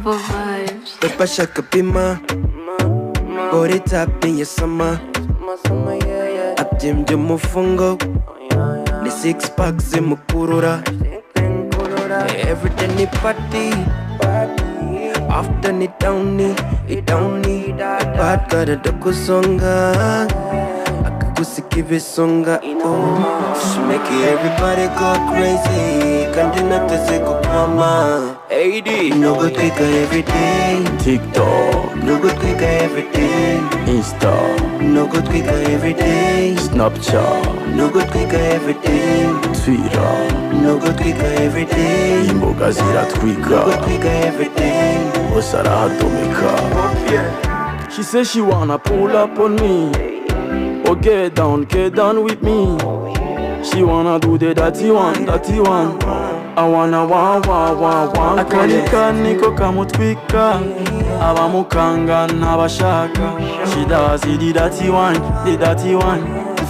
Global vibes. Pepa shaka pima, body tap in your summer. Abjimje mufungo, ni six packs mukurura. Every day ni party, after ni downy, bad kada dakusonga, akakusikive songa. Oh, she make everybody go crazy, kandina tezeko mama. AD, no go take her every day. TikTok, no go take her every day. Insta, no go take her every day. Snapchat, no go take her every day. Twitter, no go take her every day. Imboga ziratwika, no go take her every day. Osara atomika. She says she wanna pull up on me. Oh, get down with me. She wanna do the dirty one. I wanna wa Akalika niko kamutwika. Abamukanga n'abashaka. She does it, the dirty one.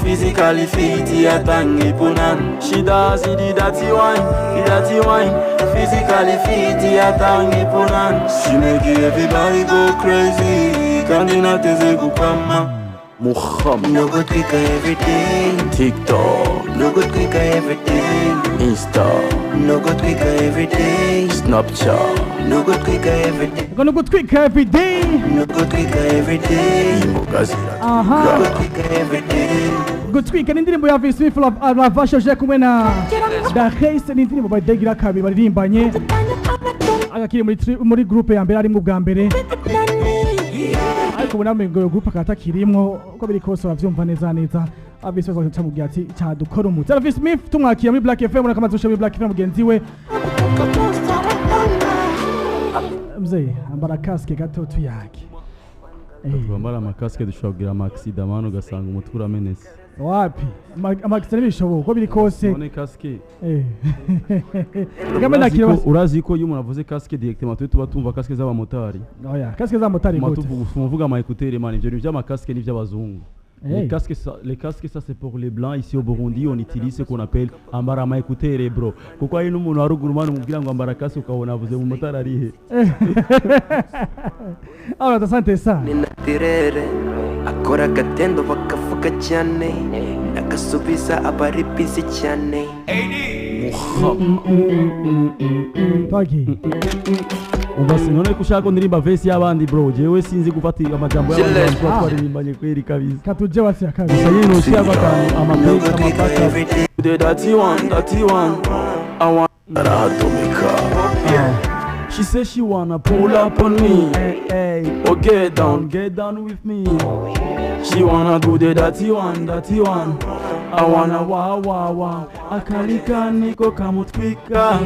Physically fit, yatangi punan. She does it, the dirty one. Physically fit, yatangi punan. She make everybody go crazy. Kandina teze kupama. Muhammad, no go take her every day. TikTok, no go take her every day. Insta, no go take her every day. Snapchat, no go take her every day. Gonna go tweak her every day. No go take her every day. Aha. No go take her every day. Go tweak and indirimbo ya Alvin Smith la vasho je kumwe na da Haste n'indirimbo by Degira Kabi baririmbanye. Agakiri muri groupe ya mbere ari mu bwa mbere. Ariko ubona ngo groupe akatakirimwo uko biri kose bavyumva neza. Abise ko cyamubwiye ati cyadukora umutsi. Alvin Smith tumwakiye muri Blackfm na kamaze muri Blackfm mugenzi we. Mzee ambara casque gato tuyake. Twambara amakaske dushobora kugira amaksida mano ugasanga umutwe uramenetse. Wapi? Amaksida n'ibishobo uko biri kose. None casque. Gamena kiro. Urazi ko iyo umuntu avuze casque directement tuba tumva casque z'abamotari. Oya, casque z'abamotari gute? Tuvuga ama écouteurs man, ibyo by'ama casque n'iby'abazungu. Les casques, ça c'est pour les blancs. Ici au Burundi, on utilise ce qu'on appelle ambara ma écouteur bro. Kuko ari n'umuntu arugurumana umubwira ngo ambara casque ukabona avuze mu motari arihe. Ahora tasante sa. Ninatirere akora gatendo bakavuga cyane nakasubiza abari busy cyane. Twagi. Ubase none kushaka ndirimba verse y'abandi bro. Jewe sinzi gufatira amajambo y'abandi kwa twarimbanye kweri kabisa. Katuje wasi akazi. Sayino ushaka amapaka. The dirty one. I want Atomika. She says she wanna pull up on me. Oh, get down with me. She wanna do the dirty one. I wanna wa Akalika niko kamutwika.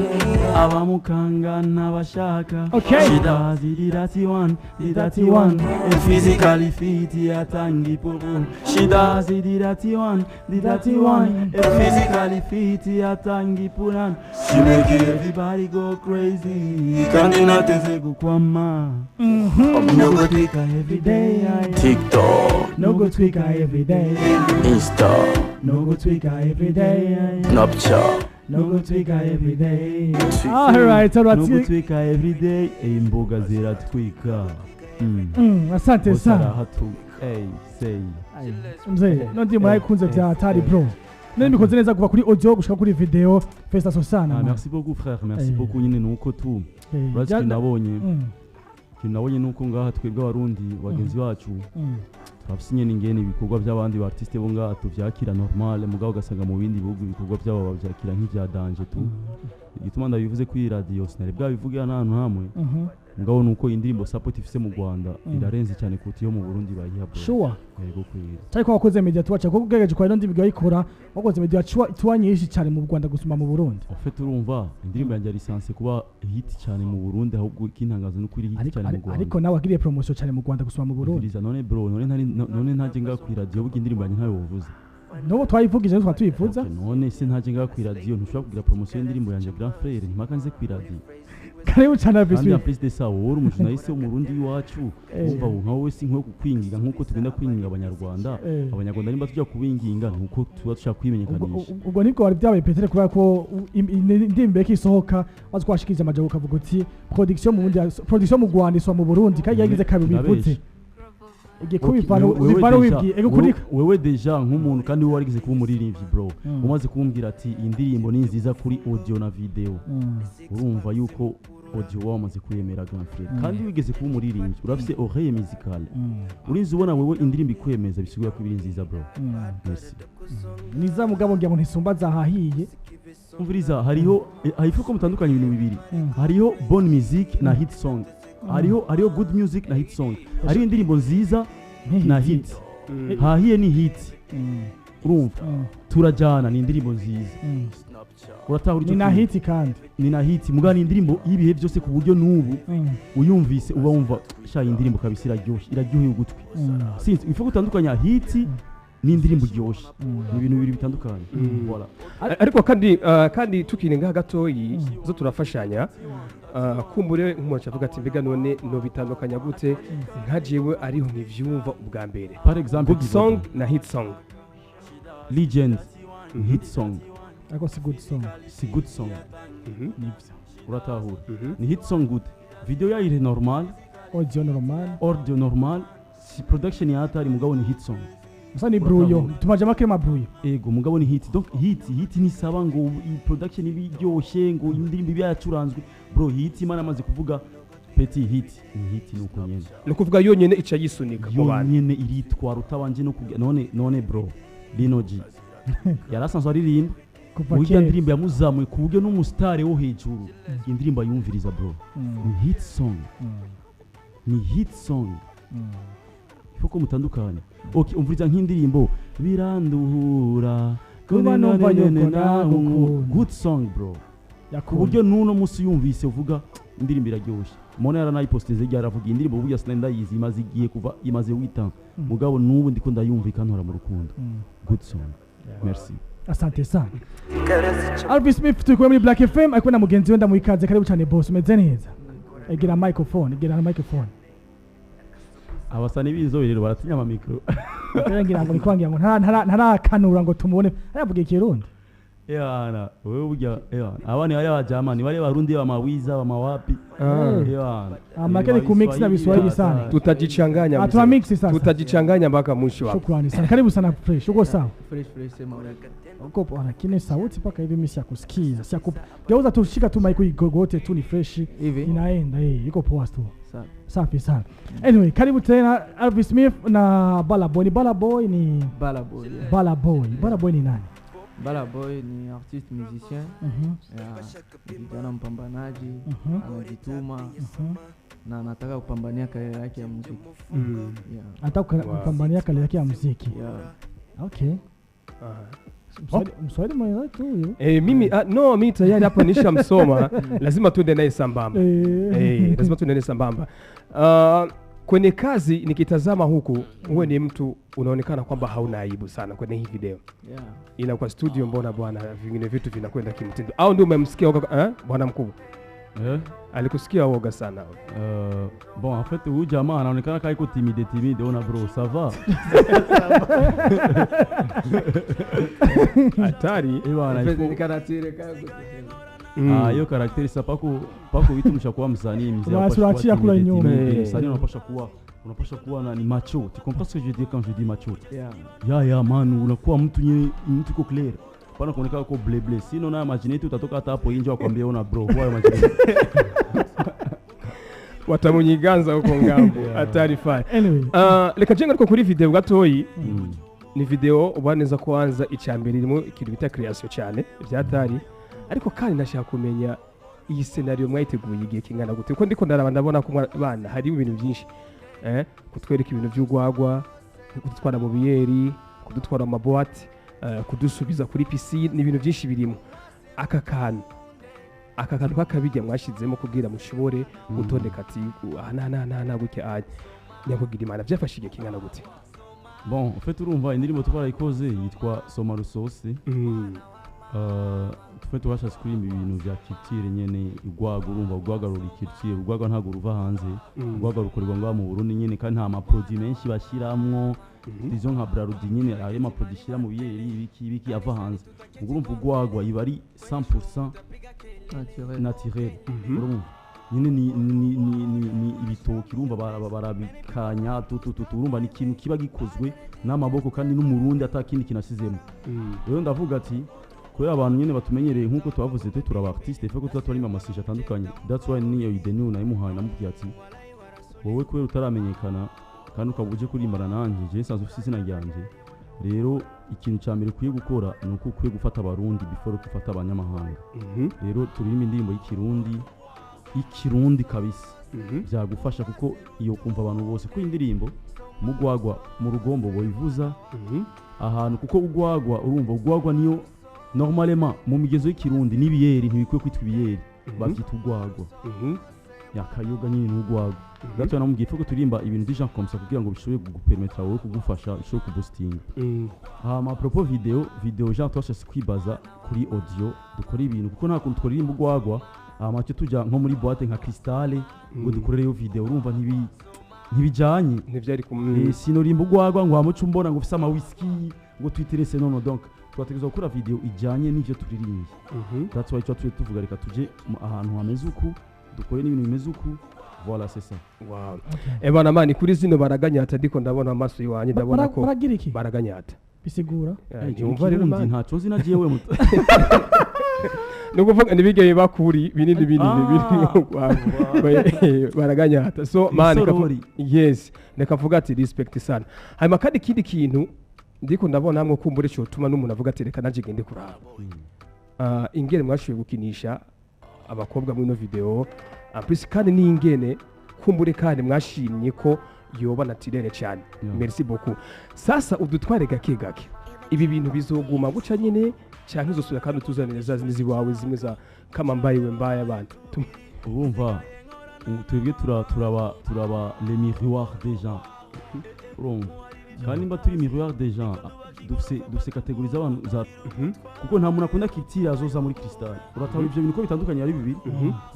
Abamukanga n'abashaka. Okay. She does the dirty one. And physically fit, yatangi puru. She does the dirty one. And physically fit, yatangi puran. She make everybody go crazy. Kandina teze kukwama. No go tweak her every day. TikTok, no go tweak her every day. Insta, no go tweak her every day. Snapchat, no go tweak her every day. Alright, no go tweak her every day. Imboga ziratwika. Asante sana. Say. Mzee, ndio mwayikunze bya atari bro. Nene bikoze neza kuva kuri audio gushika kuri video. Festa sana. Merci beaucoup frère, merci beaucoup nyine nuko tu. Urazi kinabonye nuko ngaha twebwe abarundi bagenzi bacu. Twasinye n'ingene ibikorwa by'abandi artiste bo ngaha tuvyakira normal mugabo gasanga mu bindi bihugu ibikorwa byabo bavyakira nk'ivya danger tu. Igituma ndabivuze kuri radio sinari bwabivugira n'ahantu hamwe. Ngabo nuko indirimbo support ifise mu Rwanda irarenze cyane kuti yo mu Burundi bayihabwa. Sure. Yego kwira. Cyako wakoze media tuwacha ko kugejeje kwa ndi bigo ikora wakoze media tuwanyishi cyane mu Rwanda gusuma mu Burundi. En fait urumva indirimbo yanjye license kuba hit cyane mu Burundi ahubwo ikintangaza no kuri hit cyane mu Rwanda. Ariko nawe agiriye promotion cyane mu Rwanda gusuma mu Burundi. None bro none ntaje nga ku radio bugi indirimbo yanjye ntayo uvuze. Nobo twayivugije twa tuyifuza. None se ntaje nga ku radio ntushobora kugira promotion y'indirimbo yanjye Grand Frère ntimakanze ku radio. karibu cyane kandi Alvin ya President sawa wori umujournaliste wo mu Burundi iwacu umva nkawe wese nko kukwinginga nkuko tugenda kwinginga abanyarwanda nimba tujya kubinginga nuko tuba dushaka kwimenyekanisha ubwo nibwo bari byabaye Peter kubera ko indirimbo ikisohoka bazwashikije amajago ukavuga uti production mu Rwanda iswa mu Burundi kandi yagize kabiri bivutse wewe deja nk'umuntu kandi we warigeze kuba umuririmbyi bro umaze kumbwira ati indirimbo ni nziza kuri audio na video urumva yuko audio wamaze kuyemera Godfrey kandi wigeze kuba umuririmbyi urafite oreille musicale urinzi ubona wewe indirimbo ikwemeza bisigura ko ibiri nziza bro merci niza mugabo ngira ngo ntisumba zahahiye umviriza hariho ko mutandukanye ibintu bibiri hariho bonne musique na hit song hariho good music na hit song hariho indirimbo nziza na hit hahiye ni hit urumva turajyana ni indirimbo nziza uratahura ni na hit kandi ni na hit mugana indirimbo y'ibihe byose ku buryo n'ubu uyumvise uba wumva sha indirimbo kabisa iraryoheye ugutwi sinzi ifu gutandukanya hit ni indirimbo iryoshye ni ibintu bibiri bitandukanye voilà ariko kandi tukirenga gatoyi zo turafashanya kumbure nk'umuntu avuga ati mbega none no bitandukanya gute nkajewe ariho nkivyumva ubwa mbere par exemple good song na hit song legend hit song ako si good song nibyo uratahura ni hit song good video ya iri normal audio normal si production ya hatari mugabo ni hit song musa ni bruyo tumaje makema bruyo ego mugabo ni hit donc hit ni saba ngo production ibiryoshye ngo indirimbo byacuranzwe bro hit imana amaze kuvuga petit hit ni hit nuko nyene no kuvuga yonyene ica yisunika mu bantu yonyene iritwara utabanje no none bro Lino G yarasanzwe aririmba kuvuga indirimbo yamuzamuye ku buryo n'umustar wo hejuru indirimbo yumviriza bro ni hit song fuko mutandukanye okay umviriza nk'indirimbo biranduhura kuba numva yuko good song bro ku buryo nuno musi yumvise uvuga indirimbo iraryoshye mona yaranayipostinze igihe aravuga indirimbo burya sinenda yizi imaze igiye kuva imaze wita mugabo nubu ndiko ndayumva ikantora mu rukundo good song merci asante sana Alvin Smith turi muri Blackfm ariko na mugenzi we ndamuikaze karibu cyane boss umeze neza egera microphone abasani bizo rero baratinya ama micro ngira ngo nikwangira ngo ntarakanura ngo tumubone aravuga ikirundi yana wewe burya abani bari abajamani bari barundi bamawiza bamawapi yana amakere ku mix na Biswahili sana tutajichanganya atwa mix sasa tutajichanganya mpaka mwisho hapo shukrani sana karibu sana fresh uko sawa fresh sema uko anakine sauti paka hivi mimi siyakusikiza geuza tushika tu mic igogote tu ni fresh inaenda iko poa tu safi sana anyway karibu tena Alvin Smith na Bala Boy ni nani Bala Boy ni artiste musicien kijana mpambanaji anajituma na anataka kupambania kariera yake ya muziki anataka kupambania kariera yake ya muziki okay Mswahili mwenyewe tu huyo. Mimi tayari hapa nishamsoma. Lazima tuende naye sambamba. Lazima tuende naye sambamba. Kwenye kazi nikitazama huku, wewe ni mtu unaonekana kwamba hauna aibu sana kwenye hii video. Ila kwa studio mbona bwana vingine vitu vinakwenda kimtindo. Au ndio umemsikia bwana mkubwa? Alikusikia woga sana. Bon en fait huyu jamaa anaonekana kaiko timide ona bro ça va. Hatari ni karatire kago. Hiyo karakteri sasa pako vitu mshakuwa msanii mzee unapaswa kula nyuma. Msanii unapaswa kuwa na ni macho. Tu comprends ce que je dis quand je dis macho? Ya man unakuwa mtu iko clear. Pana kuonekana kwa bleble. Sino na imagine utatoka hata hapo nje wakwambia una bro. Wao imagine. Watamunyiganza huko ngambo. Hatari fine. Anyway. Leka jenga liko kuri video gatoyi. Ni video ubaneza kuanza icyambere irimo ikintu bita creation cyane byatari. Ariko kandi nashaka kumenya iyi scenario mwayiteguye igihe kingana gute. Kuko ndiko ndabona ko bana hari ibintu byinshi. Kutwereka ibintu by'ugwagwa, kudutwara mu biyeri, kudutwara mu maboate. Kudusubiza kuri piscine n'ibintu byinshi birimo aka kantu kakabijya mwashizemo kugira mushobore gutondeka ati na guke nyakugira imana byafashije kingana gute bon en fait urumva indirimbo twarayikoze yitwa Soma Rusose twe tubashatse kuririmba ibintu vya culture nyene urwaga urumva urwaga ruri culture urwaga ntago ruva hanze urwaga rukorerwa ngaha mu Burundi nyene kandi nta maproduit menshi bashiramwo izo nka brarudi nyene ayo maproduit shira mu biyeri ibiki ava hanze urumva urwagwa iba ari 100% naturel urumva nyine ni ibitoki urumva barabikanya urumva ni ikintu kiba gikozwe n'amaboko kandi n'umurundi atakindi kinasizemo rero ndavuga ati kubera abantu nyine batumenyereye nk'uko tubavuze twe turaba artiste ife ko tuzatorima amasije atandukanye that's why niyo idea nayimuhaye namubwiye ati wowe kubera utaramenyekana kandi ukaba uje kurimbana nanjye je sanzwe ufite izina ryanje rero ikintu cya mbere ukwiye gukora ni uko ukwiye gufata abarundi before gufata abanyamahanga rero turirimba indirimbo y'ikirundi kabisa byagufasha kuko iyo kumva abantu bose ko indirimbo mugwagwa mu rugombo boyivuza ahantu kuko ugwagwa urumva ugwagwa niyo normalement mu migezo y'ikirundi n'ibiyeri ntibikwiye kwitwa ibiyeri babyita ugwagwa yakayoga nyine n'ugwagwa gato namubwiye ko turirimba ibintu déjà comme ça kugira ngo bishobore kugupermettre wowe kugufasha bishobore kuboosting ma propos video genre twashase kwibaza kuri audio dukora ibintu kuko nta kuntu twaririmba ugwagwa amacyo tujya nko muri boîte nka Crystal ngo dukorereyo video urumva ntibijanye ntivyari sinorimba ugwagwa ngo amucu mbona ngo ufise ama whisky ngo twiterese nono donc twategeza gukora video ijanye n'ivyo turirimbye that's why tuvuga reka tuje ahantu hameze uku dukore n'ibintu bimeze uku voilà c'est ça wow bana mani kuri zino baraganyata ndiko ndabona amaso yiwanye ndabona ko baraganyata bisigura yumva rero ntaco nzi nagiye we muto nukuvuga nibigeye bakuri binini baraganyata so mani yes nekavuga ati respect sana hanyuma kandi kindi kintu ndiko ndabona hamwe kumbure cyo tuma n'umuntu avuga ati reka naje gende kuraba ingene mwashoboye gukinisha abakobwa muri no video plus kandi n'ingene kumbure kandi mwashimye ko yoba natirere cyane merci beaucoup sasa udutware gake ibi bintu bizoguma guca nyine cyangwa izosubira kandi tuzanire za ziwawe zimwe za kama mbaye abantu urumva twebwe turaba les miroirs des gens urumva kandi mba turi miroir des gens dufise catégorie z'abantu za kuko nta muntu akunda kitira azoza muri Crystal urataba ibyo bintu ko bitandukanye ari bibiri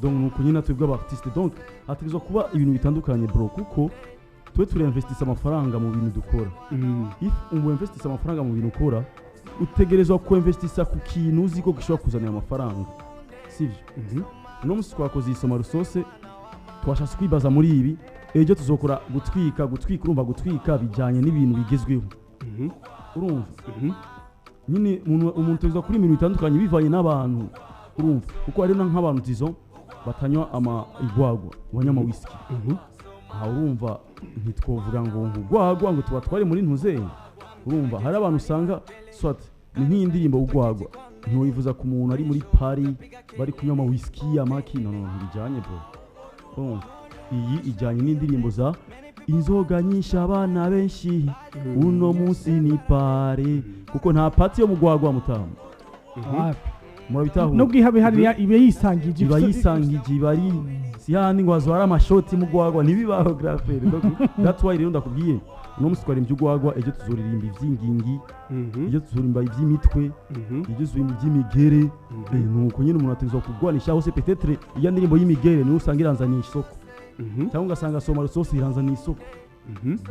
donc nuko nyine twebwe abartiste donc hategezwa kuba ibintu bitandukanye bro kuko twe turinvestisa amafaranga mu bintu dukora if investisa amafaranga mu bintu ukora utegerezwa kuinvestisa ku kintu uzi ko gishobora kuzanira amafaranga sivyo no musi twakoze isoma rusose twashaka kwibaza muri ibi ejo tuzokora gutwika urumva gutwika bijanye n'ibintu bigezweho urumva nyine umuntu tuzwa kuri ibintu bitandukanye bivanye n'abantu urumva kuko ari nk'abantu tizo batanywa igwagwa banyama whisky urumva ntitwovuga ngo ugwagwa ngo tubatware muri ntuzeye urumva hari abantu usanga swat ni nk'indirimbo ugwagwa ntiwivuza ku muntu ari muri Paris bari kunywa ama whisky amaki no bijanye bro urumva iyi ijanye n'indirimbo za inzoga nyinshi abana benshi uno munsi ni pare kuko nta party yo mugwagwa mutamu murabitaho nubwo ihabe hariya ibe yisangije bari si handi ngo azwara amashoti mugwagwa nibibaho graphe that's why rero ndakubwiye no musitwara imbyugwagwa ejo tuzoririmba ivyingingi ejo tuzorimba ivyimitwe ejo tuzorimba ivyimigere nuko nyine umuntu atezwa kugwanisha hose peut-être iya ndirimbo y'imigere ni usanga iranzaniye isoko cyangwa ugasanga soma rusose iranzaniye isoko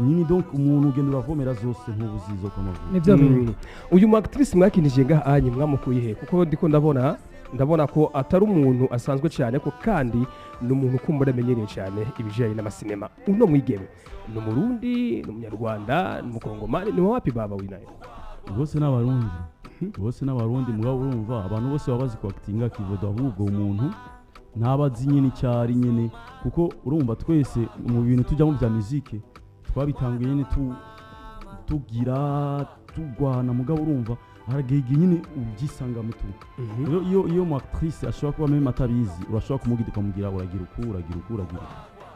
nyine donc umuntu ugenda uravomera zose ntubuzizo kwa mavuko uyu mu actrice mwakinije ngaha anyi mwamukuye he kuko ndiko ndabona ko atari umuntu asanzwe cyane ko kandi ni umuntu kumbura amenyereye cyane ibijanye n'amasinema uno mwigeme ni umurundi ni umunyarwanda ni umukongomani ni wapi baba winaye bose n'abarundi mugabo urumva abantu bose babazi ku actinga kivodo ahubwo umuntu ntabazi nyine cyari nyine kuko urumva twese mu bintu tujyamo bya muziki twabitanguye nyine tugira tugwana mugabo urumva haragege nyine ubyisanga mutu iyo mu actrice ashobora kuba meme atabizi urashobora kumugida ukamugira uragira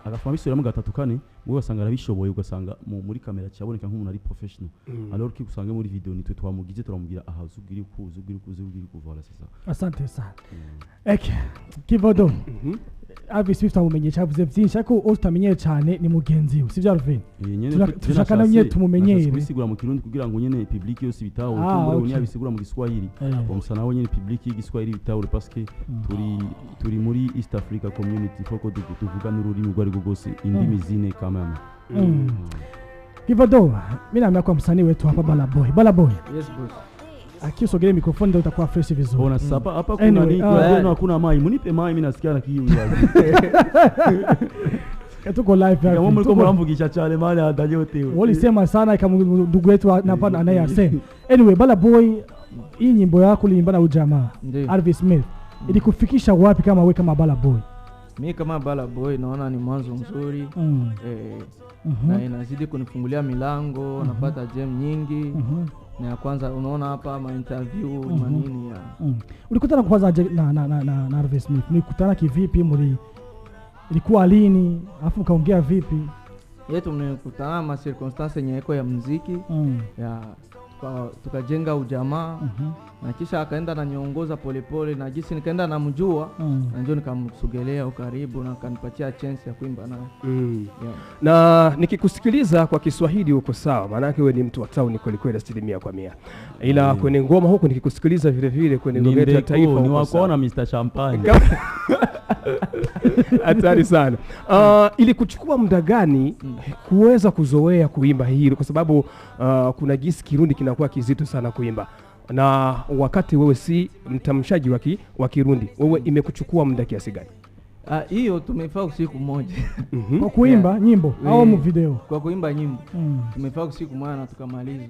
agafama bisubiramo gatatu kane ngo ugasanga arabishoboye ugasanga muri kamera cyaboneka nk'umuntu ari professional alors que usanga muri video nitwe twamugize turamugira ahazubwira kuvala c'est ça asante sana eke kivodo Alvin Swift amumenye cyavuze byinshi ariko utamenye cyane ni mugenzi we sivyo Alvin turashaka na nyine tumumenyere kubisigura mu kirundi kugira ngo nyene public yose bitaho kumbure unya bisigura mu Giswahili bomsa nawe nyene public y'Igiswahili bitaho parce que turi muri East Africa community foko tuvuga n'ururimi rwari rwose indimi zine kamama Kivado mimi na kwa msanii wetu hapa Bala Boy yes boss akisogea mikrofoni ndio utakuwa fresh vizuri. Bona sapa hapa kuna nini hakuna mai munipe mai mimi nasikia na kiu yaani. Tuko live hapa. Kama mliko mramvugisha chale mali adajote. Walisema sana kama ndugu wetu hapa anayasema. Anyway Bala Boy hii nyimbo yako uliimba na ujamaa Alvin Smith ilikufikisha wapi kama wewe kama Bala Boy? Mimi kama Bala Boy naona ni mwanzo mzuri. Na inazidi kunifungulia milango, napata gem nyingi. Na ya kwanza unaona hapa ma interview manini ya. Ulikutana kwanza na Alvin Smith. Mlikutana kivipi ilikuwa lini? Alafu kaongea vipi? Yetu mlikutana ma circumstances yenye iko ya muziki. Ya tukajenga ujamaa na kisha akaenda na niongoza polepole na jinsi nikaenda namjua na ndio nikamsogelea ukaribu na akanipatia chance ya kuimba naye. Na nikikusikiliza kwa Kiswahili uko sawa, maana yake wewe ni mtu wa town kweli kweli 100%. Ila kwenye ngoma huko nikikusikiliza vile vile kwenye ngoma ya taifa ni wakuona Mr Champagne. Hatari sana. Ili kuchukua muda gani kuweza kuzoea kuimba hilo kwa sababu kuna gisi Kirundi kinakuwa kizito sana kuimba. Na wakati wewe si mtamshaji wa Kirundi, wewe imekuchukua muda kiasi gani? Hiyo tumefaa usiku moja. Kwa kuimba nyimbo au mu video? Kwa kuimba nyimbo. Tumefaa usiku moja na tukamaliza.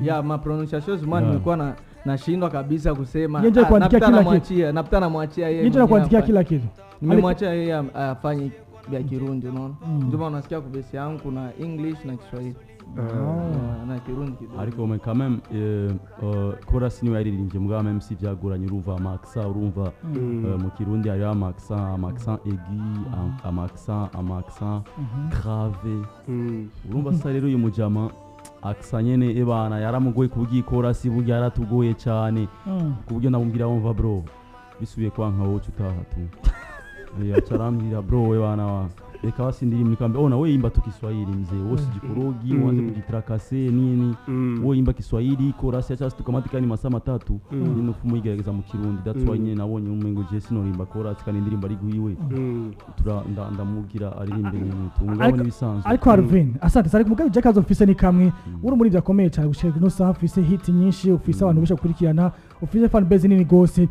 Ya ma pronunciations man nilikuwa nashindwa kabisa kusema napita namwachia yeye. Ndio kuandikia kila kitu. Nimemwachia yeye afanye vya Kirundi unaona. Ndio maana unasikia kwa base yangu kuna English na Kiswahili. Na Kirundi kidogo. Ariko quand même chorus ni yaririmbye mbwa même si byagoranye urumva amaxa urumva mu Kirundi hari amaxa aigu amaxa grave urumva sa rero uyu mujama aksa nyene ebana yaramugoye kubugi chorus bugi yaratugoye cyane kuburyo nabumbira wumva bro bisubiye kwa nka wocu utaha tu charambira bro we bana reka basindiri mnikambe ona we imba tu Kiswahili mzee wosi jikorogi mwanze kujitrakase nini we imba Kiswahili chorus acha tukamatika ni masaa 3 nino fumu igerageza mu Kirundi that's why nyene nabonye umengo je sino rimba chorus kandi ndirimba riguiwe tura ndamugira aririmbe nyene tungabo ni bisanzwe ariko Alvin asante sari kumugabe je kazo mfise ni kamwe uri muri byakomeye cyane gushika no saha ufise hit nyinshi ufise abantu bisha kurikirana ufise fan base nini gose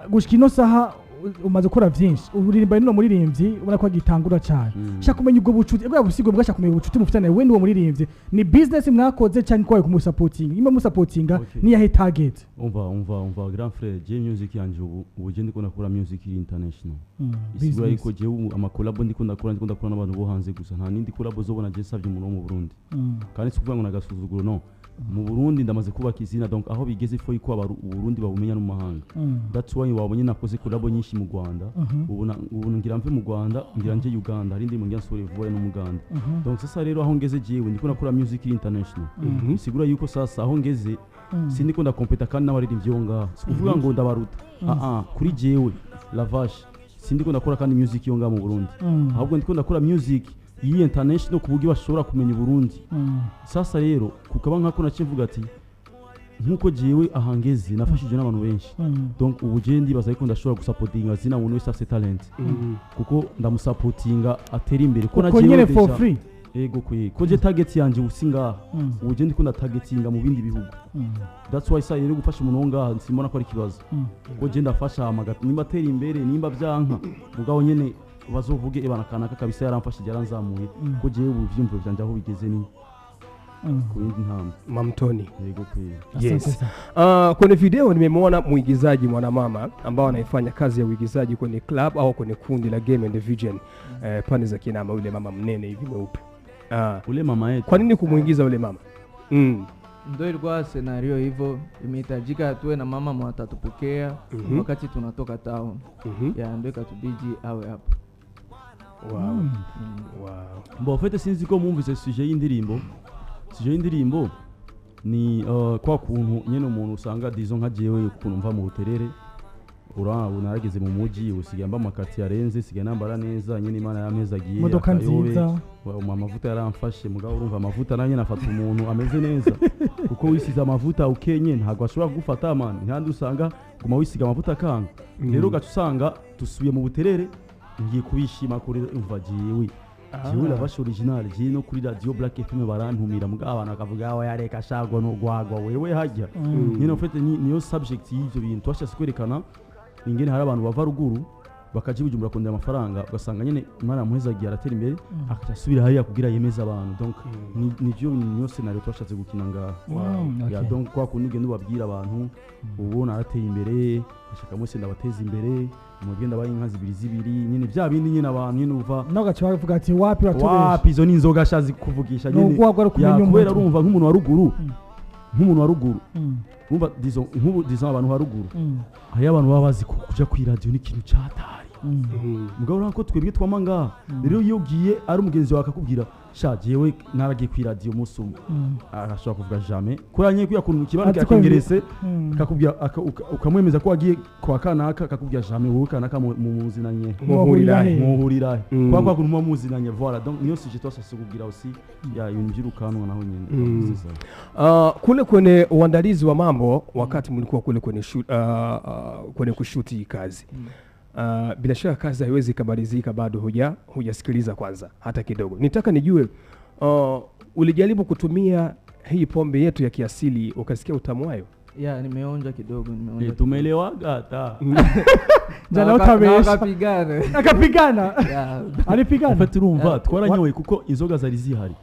gushika no saha umaze gukora byinshi uririmba no muririmbyi ubona ko gitangura cyane shaka kumenya ubwo bucuti bwa busigo bwashaka kumenya ubucuti mufitane we ndi wo muririmbyi ni business mwakoze cyane ko kumusupporting imba musupportinga ni ya target umva grand frère je music yanje ubu je ndiko nakora music international isigura iko je ama collab ndiko ndakora n'abantu bo hanze gusa nta nindi collab zobona je savye umuntu wo mu Burundi kandi sikuvuga ngo nagasuzuguro no mu Burundi ndamaze kubaka izina donc aho bigeze fo iko Burundi babumenya no mahanga that's why wabonye nakoze collab nyinshi mu Rwanda ubu ngira mve mu Rwanda ngira nje Uganda hari ndi mu ngira sore vuba no mu Uganda donc sasa rero aho ngeze jewe ndiko nakora music international sigura yuko sasa aho ngeze sindiko ndakompeta kandi n'abaririmbyi yonga sikuvuga ngo ndabaruta kuri jewe la vache sindiko ndakora kandi music yonga mu Burundi ahubwo ndiko ndakora music iyi international kubugi bashobora kumenya Burundi sasa rero kukaba nkako nacivuga ati nkuko jewe ahangeze nafashije n'abantu benshi donc ubu je ndibaza ko ndashobora gusupportinga zina umuntu wese afite talent kuko ndamusupportinga atera imbere ko na jewe for free ego ko je target yanje usinga ubu je ndikunda targetinga mu bindi bihugu that's why sai rero gufasha umuntu wonga simona ko ari kibazo ko je ndafasha amagati nimba atera imbere nimba byanka mugabo nyene bazovuge ebana kanaka kabisa yaramfashije yaranzamuye ko jewe ubu vyumvo byanje aho bigeze ni kuindi ntamba Mamtoni yego kwiye yes kwenye video nimemwona muigizaji mwanamama ambao anaifanya kazi ya uigizaji kwenye club au kwenye kundi la Game and Vision pande za Kinama yule mama mnene hivi mweupe ule mama yetu kwa nini kumuigiza ule mama ndio ilikuwa scenario hivyo imehitajika tuwe na mama mwatatupokea wakati tunatoka town ya ndio katubiji awe hapo wow bon en fait sinzi ko mumvise sujet y'indirimbo ni kwa kuntu nyene umuntu usanga disons nka jewe ukuntu mva mu buterere narageze mu muji usigaye mba amakati yarenze sigaye nambara neza nyine Imana yampezagiye imodoka nziza amavuta yaramfashe mugabo urumva amavuta nanjye nafata umuntu ameze neza kuko wisize amavuta ukenye ntabwo ashobora kugufata man kandi usanga guma wisiga amavuta kanga rero gacu usanga dusubiye mu buterere ngiye kubishima kuri umva jiwe jiwe lavashe original jiwe no kuri radio Blackfm barantumira mugabo abantu bakavuga aho yareka shagwa no gwagwa wewe hajya nyine ufite niyo subject y'ivyo bintu twashatse kwerekana ingene hari abantu bava ruguru bakaje bujumbura kondera amafaranga ugasanga nyene Imana muhezagiye aratera imbere akasubira hariya kugira yemeza abantu donc nivyo niyo scenario twashatse gukina ngaha ya donc kwa kunige nubabwira abantu ubona arateye imbere ashaka mose ndabateza imbere umugenda bayi inka zibiri nyine bya bindi nyine abantu nyine uva nagace bavuga ati wapi batubesha wapi izo ni inzoga shazi kuvugisha nyine kubera urumva nk'umuntu wa ruguru umva dizo abantu wa ruguru aho abantu baba bazi kuja ku radio n'ikintu cyatari mugabo urako twebwe twamanga rero iyo ugiye ari umugenzi wawe akakubwira sha jewe naragiye ku radio musuma arashobora kuvuga jamais kuranye kuya kuntu kibano cyakongerese akakubwira ukamwemeza ko wagiye kwa kanaka akakubwira jamais wowe kanaka mu muzinanye muhurira kwa kuntu mu muzinanye voilà donc niyo sije twasase kubwira aussi ya ibintu by'urukanwa naho nyine kule kwenye uandalizi wa mambo wakati mlikuwa kule kwenye kushuti kazi bila shaka kazi haiwezi kumalizika bado hujasikiliza kwanza hata kidogo. Nitaka nijue ulijaribu kutumia hii pombe yetu ya kiasili ukasikia utamu wayo? Yeah, nimeonja kidogo, tumeelewaga hata. Jana utabesha. Akapigana. Alipigana. Ufite urumva twaranyoye kuko inzoga zari zihari.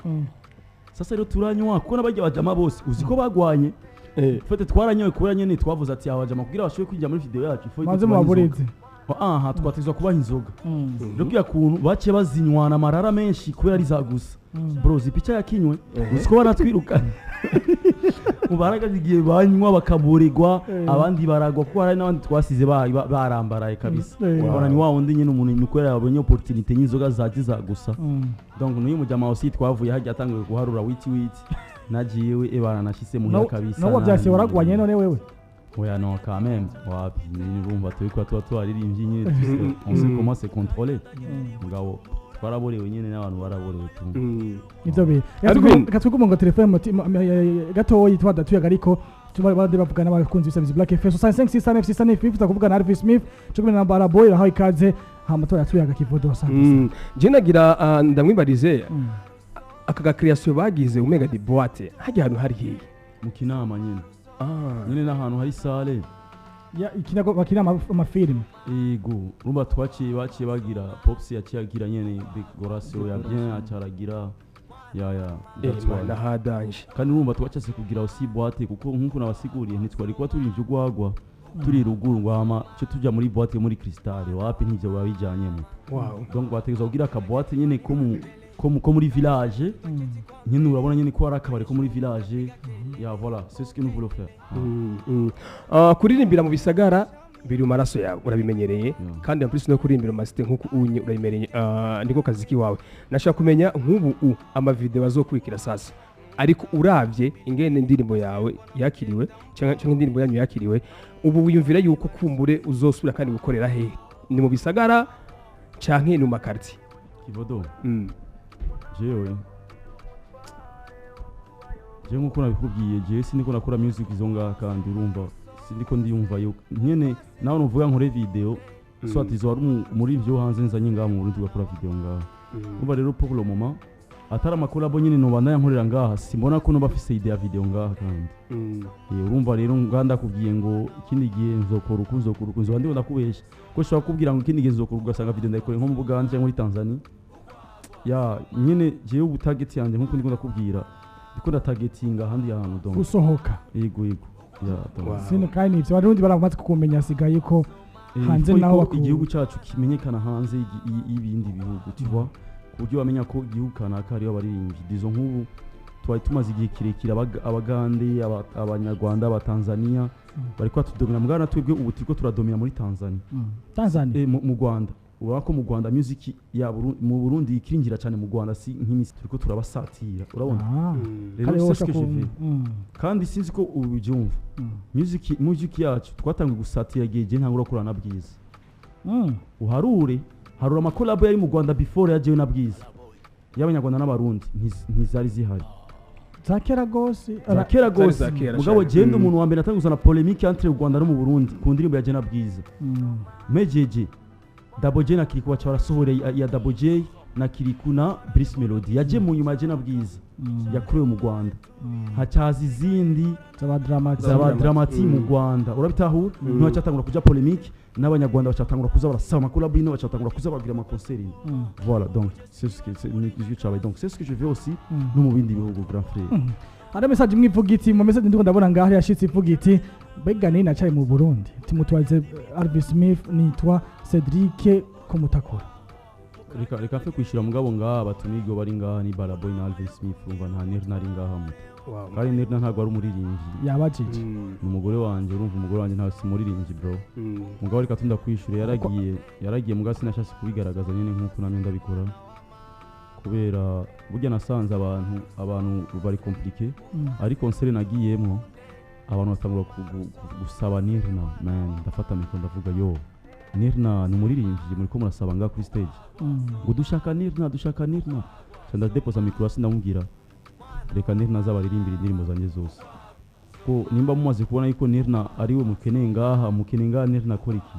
Sasa rero turanywa kuko nabajya bajama bose uziko bagwanye. Ufite twaranyoye kubera nyene twavuze ati abajama kugira bashobye kwinjira muri video yacu ifo maze mubabureze. Twatezwa kubaha inzoga rero kuya kuntu baciye bazinywana amarara menshi kubera ari zagusa bro zipica yakinywe uziko banatwirukana mubaraga zigiye banywa bakaburegwa abandi baragwa kuko hari n'abandi twasize barambaraye kabisa ubona ni wa wundi nyine umuntu nikorera abonye opportunity y'inzoga zagusa donc n'uyu mujama aussi twavuye hajya atangiye guharura witi nagiyewe ebana nashise mu kabisa no wabyase waragwanye none wewe oya no quand même wapi nirumva turiko twaririmbye nyine on sait comment se contrôler ngabo twaraborewe nyine n'abantu baraborewe tu nitobe katuguma ngo telefone gatoyi twadatuye ariko tubade bavugana n'abakunzi bisabizi Blackfm 6569 kuvuga na Alvin Smith cyo na Baraboy aho ikaze hamatora tuyaga kivodo sana je nagira ndamwibarize aka creation bagize umega di boîte hajya hano hari hehe mu Kinama nyine nyine n'ahantu hari sale ya ikinago bakina amafilm yego rumba baciye bagira Pops yaciyagira nyene decoration ya bien acaragira ya na hadanje kandi rumba twacase kugira aussi boîte kuko nkuko nabasiguriye ntitwari kwa turi ivyo gwagwa turi ruguru ngwama cyo tujya muri boîte muri cristal wapi ntivyo babijanyemo donc bategeza kugira ka boîte nyene ko muri village nyine urabona nyine ko arakabare ko muri village ya voilà c'est ce que nous voulons faire kuririmbira mu bisagara biri mu maraso yawe urabimenyereye kandi en plus no kuririmbira mu masite nkuko unye urabimenyereye ndiko kaziki wawe nashaka kumenya nk'ubu ama video bazokurikira sasa ariko uravye ingene indirimbo yawe yakiriwe cyangwa indirimbo yanyu yakiriwe ubu wiyumvira yuko kumbure uzosubira kandi gukorera he ni mu bisagara canke ni mu makarti kivodo jewe nkuko nabikubwiye jewe sindiko nakora music izonga kandi urumva sindiko ndiyumva yo nyene naho nuvuga nkore video soit izo ari muri ivyo hanze nzanye ngaha mu Burundi gakora video ngaha umva rero pour le moment atara makolabo nyene no bandanya nkorera ngaha simbona ko no bafise idea video ngaha kandi urumva rero nganda kubwiye ngo ikindi gihe nzokora ukuzo bandi ndakubesha ko shaka kubwira ngo ikindi gihe nzokora ugasanga video ndayikore nko mu Buganda cyangwa muri Tanzania ya nyine jewe ubutarget yanje nkuko ndiko ndakubwira ndiko ndatargetinga handi yahantu donc gusohoka yego ya sine kandi ivyo barundi baramaze kukumenya sigaye ko hanze naho igihugu cyacu kimenyekana hanze y'ibindi bihugu tiwa kuburyo bamenya ko igihugu kanaka ari abaririmbyi dizo nk'ubu twari tumaze igihe kirekire abagande abanyarwanda abatanzania bari kwa tudomina mugana twebwe ubu turiko turadomina muri Tanzania Tanzania mu Rwanda ubona ko mu Rwanda music ya mu Burundi ikiringira cyane mu Rwanda si nk'imisi turiko turabasatira urabona rero kandi sinzi ko ubyumva music yacu twatangwe gusatira geje ntangura kurana bwiza uharura amakolabo yari mu Rwanda before yajewe na bwiza y'abanyarwanda n'abarundi ntizari zihari zakera gose mugabo genda umuntu wa mbere natanguzana polemique entre u Rwanda no mu Burundi ku ndirimbo ya Jena bwiza mejeje Double J na Kiriku bacha barasohora ya Double J na Kiriku na Brice Melody yaje mu nyuma ya Jena bwiza yakurewe mu Rwanda hacaza izindi zaba dramati mu Rwanda urabitahura no cyatangura kuja polemique n'abanyarwanda bacatangura kuza barasaba makuru bino bacatangura kuza bagira ama concert voilà donc c'est ce que c'est ce que je veux aussi no mu bindi bihugu grand frère Ada message mwivuga iti mu message ndiko ndabona ngaho yashitse ivuga iti bega nina cyaye mu Burundi timutwaze Alvin Smith nitwa Cedric Komutakura reka fe kwishira mugabo ngaha batumigo bari ngaha ni Balaboy na Alvin Smith umva nta nari ngaha mu kandi nari ntago ari umuririmbyi yabajije umugore wanje urumva umugore wanje nta simuririmbyi bro mugabo reka tunda kwishura yaragiye mugasi nashase kubigaragaza nyene nkuko namwe ndabikora kubera burya nasanze abantu bari compliqué ari concert nagiyemo abantu batangura gusaba Nirna man ndafata mikro ndavuga yo Nirna numuririmbyi muri ko murasaba nga kuri stage ngo dushaka Nirna cyanda deposa mikro asindamubwira reka Nirna zabaririmbira indirimbo zanje zose ko nimba mumaze kubona yuko Nirna ari we mukeneye ngaha Nirna koriki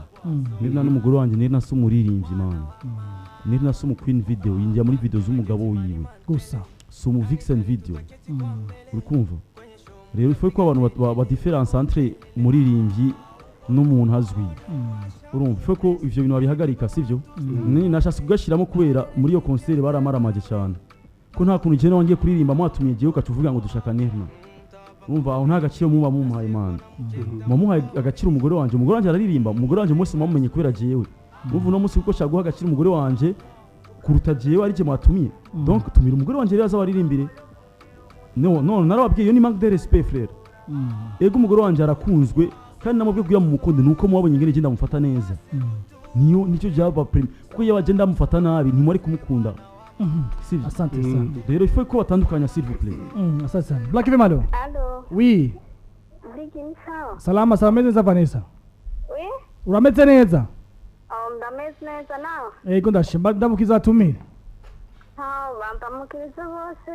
Nirna n'umugore wanje Nirna sumuririmbyi man Nirna sumu queen video yinjya muri video z'umugabo wiwe gusa sumu vixen video urukumva rero ifu ko abantu ba difference entre muririmbyi n'umuntu azwi urumva ifu ko ivyo bintu babihagarika sivyo ni nashase kugashiramo kubera muri iyo concert baramaramaje cyane ko nta kuntu je nongiye kuririmba mwatumiye giye ukacuvuga ngo dushaka Nirna urumva aho nta gaciro muba mumpaye man muhaye agaciro umugore wanje araririmba umugore wanje mose mumenye kubera jewe ubu no musi uko shaguha agaciro umugore wanje kuruta jewe ari je mwatumiye donc tumira umugore wanje rero azabaririmbire no narababwiye yo ni manque de respect frère ego umugore wanje arakunzwe kandi namubwiye kuya mu mukunde nuko mwabonye ingene je ndamufata neza nicyo jaba premier kuko yabaje ndamufata nabi ntimuri kumukunda asante sana rero ifu ko batandukanya s'il vous plaît asante sana Blackfm allo oui salama neza Vanessa oui urameze neza ndameze neza nawe ego ndashimba ndamukiza atumire bamukiriza bose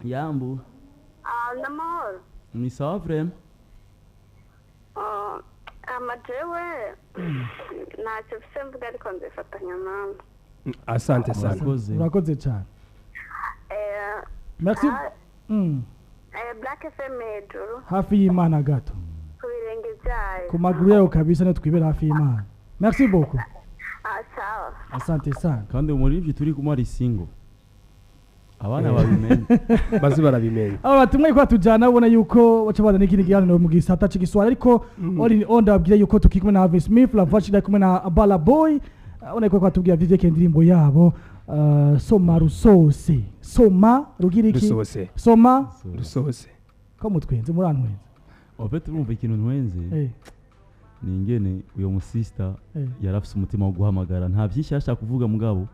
yambu namahoro ni sawa vraiment amajewe ntacyo bise mvuga ariko nzifatanya nawe asante sana urakoze cyane merci Blackfm hejuru hafi y'Imana gato ku birenge byayo ku maguru yayo kabisa no twibera hafi y'Imana merci beaucoup sawa asante sana kandi umurivyi turi kumari single abana babimenye bazi barabimenye aba batumwe ko tujana ubona yuko baca bazana ikindi kiganiro mu gisata cy'igiswara ariko on ndabwira yuko tukikumwe na Alvin Smith la voix kumwe na Balaboy ubona ko twatubwira DJ kendirimbo yabo soma rusose soma rugiriki soma rusose ko mutwenze murantwenze ofete urumva ikintu ntwenze ni ingene uyo musista yarafise umutima wo guhamagara nta byinshi yashaka kuvuga mugabo